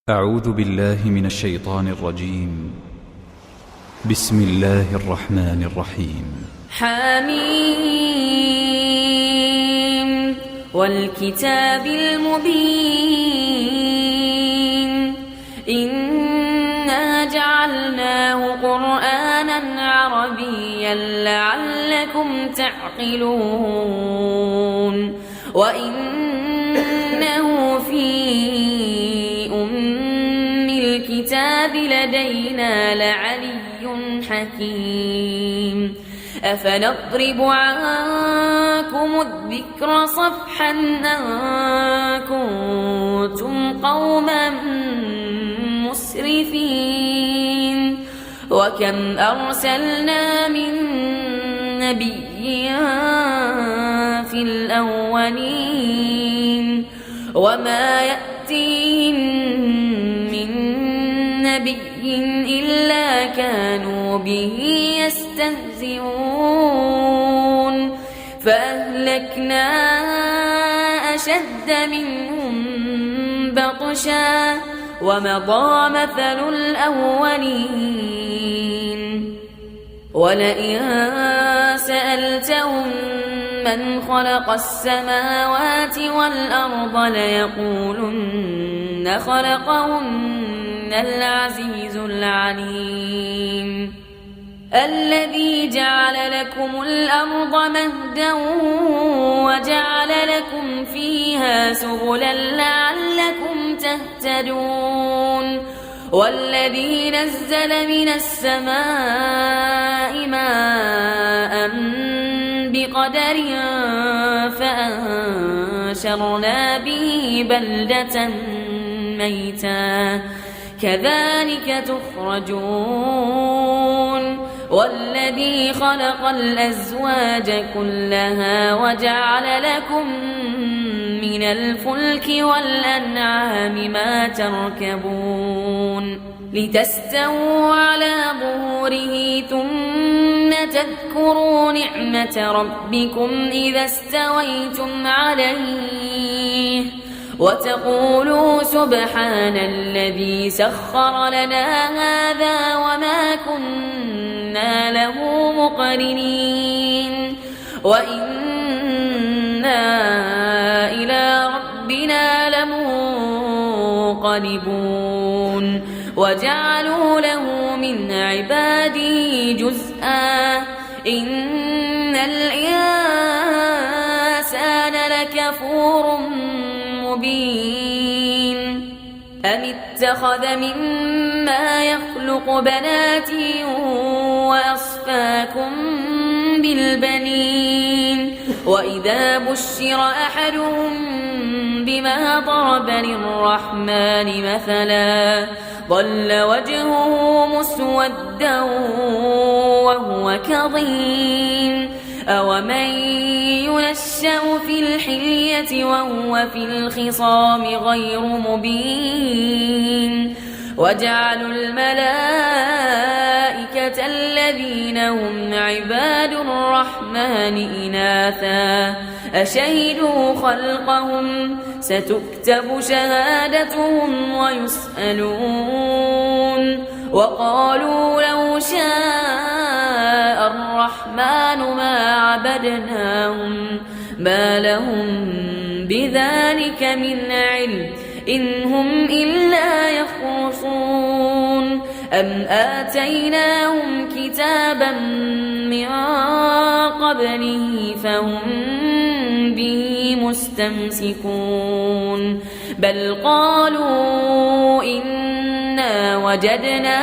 أعوذ بالله من الشيطان الرجيم. بسم الله الرحمن الرحيم. حميم والكتاب المبين إنا جعلناه قرآنا عربيا لعلكم تعقلون وإنه في الكتاب لدينا لعلي حكيم أفنضرب عنكم الذكر صفحا أن كنتم قوما مسرفين وكم أرسلنا من نبي في الأولين وما يأتيهم نبي إلا كانوا به يستهزئون فأهلكنا أشد منهم بطشا ومضى مثل الأولين ولئن سألتهم من خلق السماوات والأرض ليقولن خلقهن العزيز العليم الذي جعل لكم الأرض مهدا وجعل لكم فيها سبلا لعلكم تهتدون والذي نزل من السماء ماء بقدر فأنشرنا به بلدة ميتا كذلك تخرجون والذي خلق الأزواج كلها وجعل لكم من الفلك والأنعام ما تركبون لتستووا على ظهوره ثم تذكروا نعمة ربكم إذا استويتم عليه وتقولوا سبحان الذي سخر لنا هذا وما كنا له مقرنين وإنا إلى ربنا لمنقلبون وجعلوا له من عباده جزءا إن الإنسان لكفور مبين أم اتخذ مما يخلق بنات وأصفاكم بالبنين وإذا بشر أحدهم بما ضرب للرحمن مثلا ظل وجهه مسودا وهو كظيم أومن ينشأ في الحلية وهو في الخصام غير مبين وجعلوا الملائكة الذين هم عباد الرحمن إناثا أشهدوا خلقهم ستكتب شهادتهم ويسألون وقالوا لو شاء الرحمن ما عبدناهم ما لهم بذلك من علم إن هم إلا يخرصون أم آتيناهم كتابا من قبله فهم به مستمسكون بل قالوا إنا وجدنا